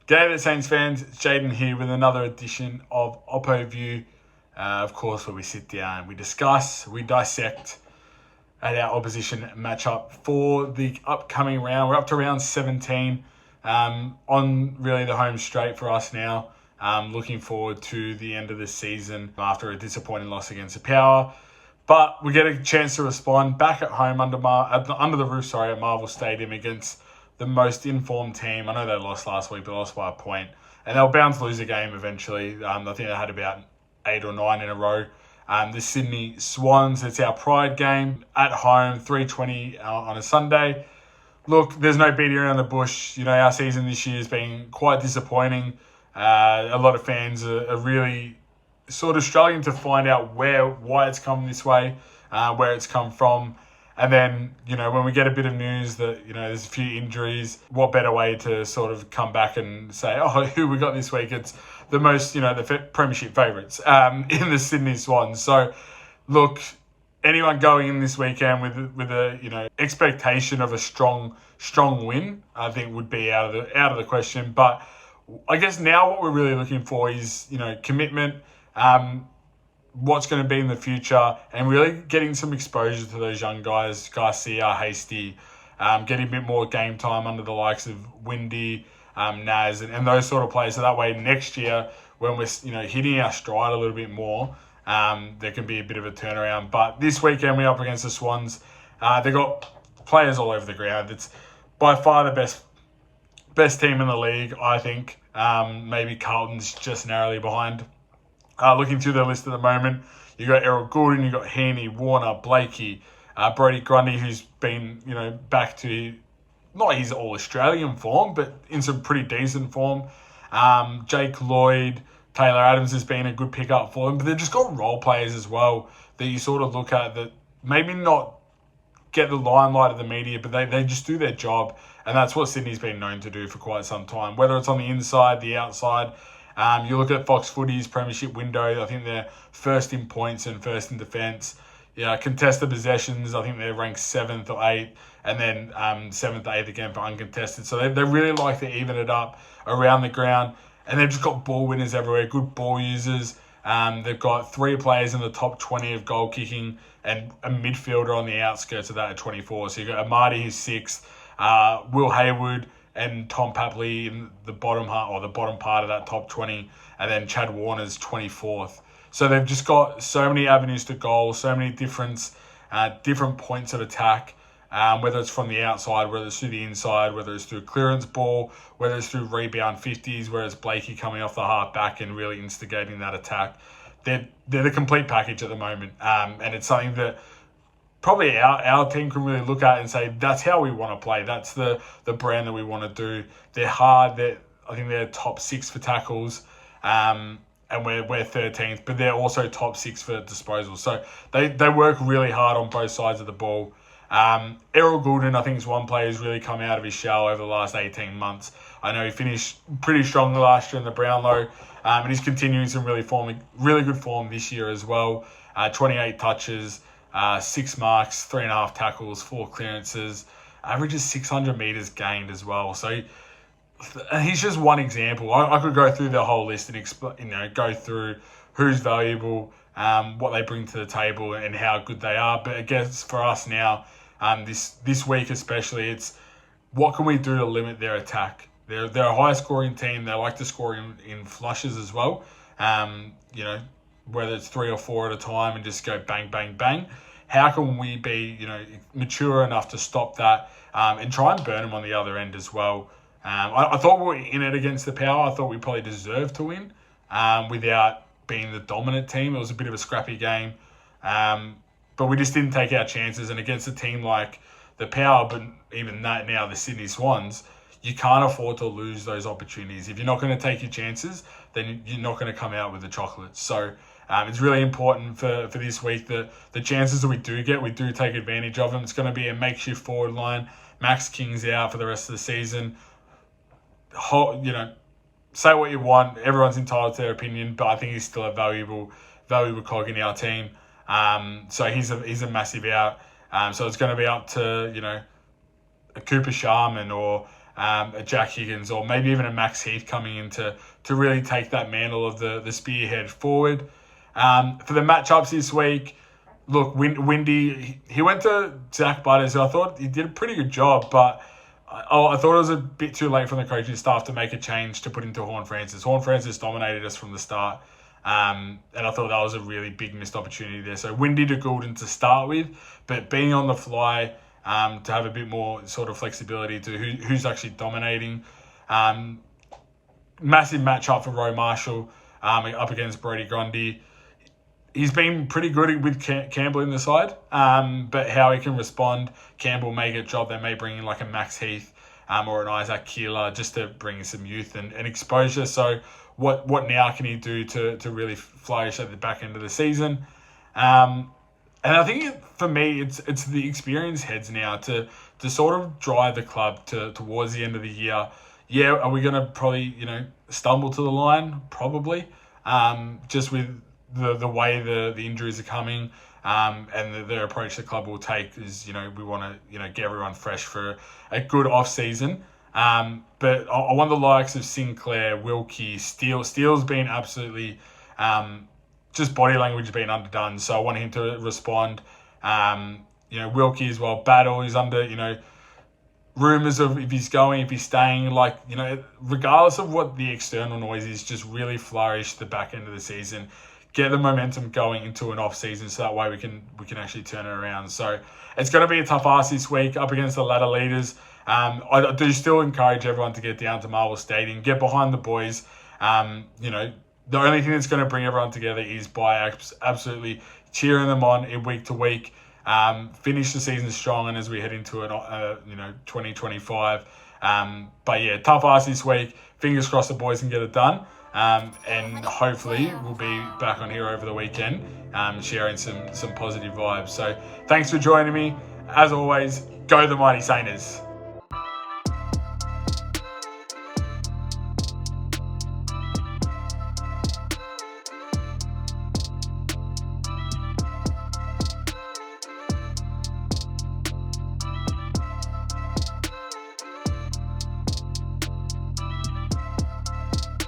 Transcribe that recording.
G'day there, Saints fans. It's Jayden here with another edition of OPPO View. Of course, where we sit down, we discuss, we dissect at our opposition matchup for the upcoming round. We're up to round 17 on really the home straight for us now. Looking forward to the end of the season after a disappointing loss against the Power. But we get a chance to respond back at home under the roof at Marvel Stadium against the most informed team. I know they lost last week, but lost by a point. And they'll bound to lose a game eventually. I think they had about 8 or 9 in a row. The Sydney Swans, it's our pride game at home, 3:20 on a Sunday. Look, there's no beating around the bush. You know, our season this year has been quite disappointing. A lot of fans are really sort of struggling to find out why it's come this way, where it's come from. And then, you know, when we get a bit of news that, you know, there's a few injuries, what better way to sort of come back and say, oh, who we got this week? It's the most, you know, the premiership favourites in the Sydney Swans. So, look, anyone going in this weekend with a, you know, expectation of a strong win, I think would be out of the question. But I guess now what we're really looking for is, you know, commitment, what's going to be in the future, and really getting some exposure to those young guys, Garcia, Hasty, getting a bit more game time under the likes of Windy, Naz, and those sort of players. So that way next year, when we're, you know, hitting our stride a little bit more, there can be a bit of a turnaround. But this weekend we're up against the Swans. They've got players all over the ground. It's by far the best team in the league, I think. Maybe Carlton's just narrowly behind. Looking through the list at the moment, you got Errol Goulden, you got Heaney, Warner, Blakey, Brody Grundy, who's been, you know, back to not his all-Australian form, but in some pretty decent form. Jake Lloyd, Taylor Adams has been a good pickup for them, but they've just got role players as well that you sort of look at that maybe not get the limelight of the media, but they just do their job, and that's what Sydney's been known to do for quite some time, whether it's on the inside, the outside. You look at Fox Footy's premiership window, I think they're first in points and first in defence. Yeah, contested possessions, I think they're ranked 7th or 8th, and then 7th, 8th again for uncontested. So they really like to even it up around the ground, and they've just got ball winners everywhere, good ball users. They've got 3 players in the top 20 of goal kicking and a midfielder on the outskirts of that at 24. So you've got Amadi, who's 6th, Will Hayward, and Tom Papley in the bottom part of that top 20, and then Chad Warner's 24th. So they've just got so many avenues to goal, so many different points of attack, whether it's from the outside, whether it's through the inside, whether it's through clearance ball, whether it's through rebound 50s, whether it's Blakey coming off the half back and really instigating that attack. They're the complete package at the moment, and it's something that probably our team can really look at and say, that's how we want to play. That's the brand that we want to do. They're hard. I think they're top 6 for tackles, and we're 13th, but they're also top 6 for disposals. So they work really hard on both sides of the ball. Errol Goulden, I think, is one player who's really come out of his shell over the last 18 months. I know he finished pretty strong last year in the Brownlow, and he's continuing some really good form this year as well. 28 touches, 6 marks, 3.5 tackles, 4 clearances, averages 600 metres gained as well. So he's just one example. I could go through the whole list and go through who's valuable, what they bring to the table, and how good they are. But I guess for us now, this week especially, it's what can we do to limit their attack. They're a high scoring team. They like to score in flushes as well. You know, whether it's 3 or 4 at a time and just go bang, bang, bang. How can we be, you know, mature enough to stop that and try and burn them on the other end as well? I thought we were in it against the Power. I thought we probably deserved to win without being the dominant team. It was a bit of a scrappy game, but we just didn't take our chances. And against a team like the Power, but even that now, the Sydney Swans, you can't afford to lose those opportunities. If you're not going to take your chances, then you're not going to come out with the chocolates. So it's really important for this week that the chances that we do get, we do take advantage of them. It's going to be a makeshift forward line. Max King's out for the rest of the season. You know, say what you want. Everyone's entitled to their opinion, but I think he's still a valuable cog in our team. So he's a massive out. So it's going to be up to, you know, a Cooper Sharman or a Jack Higgins or maybe even a Max Heath coming in to really take that mantle of the spearhead forward. For the matchups this week, look, Windy, he went to Zach Butters, who I thought he did a pretty good job, but I thought it was a bit too late from the coaching staff to make a change to put into Horn Francis. Horn Francis dominated us from the start, and I thought that was a really big missed opportunity there. So Windy to Goulden to start with, but being on the fly to have a bit more sort of flexibility to who's actually dominating. Massive matchup for Roe Marshall up against Brody Grundy. He's been pretty good with Campbell in the side, but how he can respond, Campbell may get job. They may bring in like a Max Heath or an Isaac Keeler just to bring some youth and exposure. So what now can he do to really flourish at the back end of the season? And I think for me, it's the experienced heads now to sort of drive the club towards the end of the year. Yeah, are we going to probably stumble to the line? Probably, just with the way the injuries are coming, and the approach the club will take is we want to get everyone fresh for a good off season. But I want the likes of Sinclair, Wilkie, Steele. Steele's been absolutely just body language being underdone, so I want him to respond. Wilkie as well. Battle is under rumours of if he's going, if he's staying. Regardless of what the external noise is, just really flourish the back end of the season. Get the momentum going into an off season, so that way we can actually turn it around. So it's going to be a tough ask this week up against the ladder leaders. I do still encourage everyone to get down to Marvel Stadium, get behind the boys. The only thing that's going to bring everyone together is by absolutely cheering them on week to week. Finish the season strong, and as we head into 2025. But yeah, tough ask this week. Fingers crossed the boys can get it done. And hopefully we'll be back on here over the weekend, sharing some positive vibes. So thanks for joining me. As always, go the Mighty Sainers.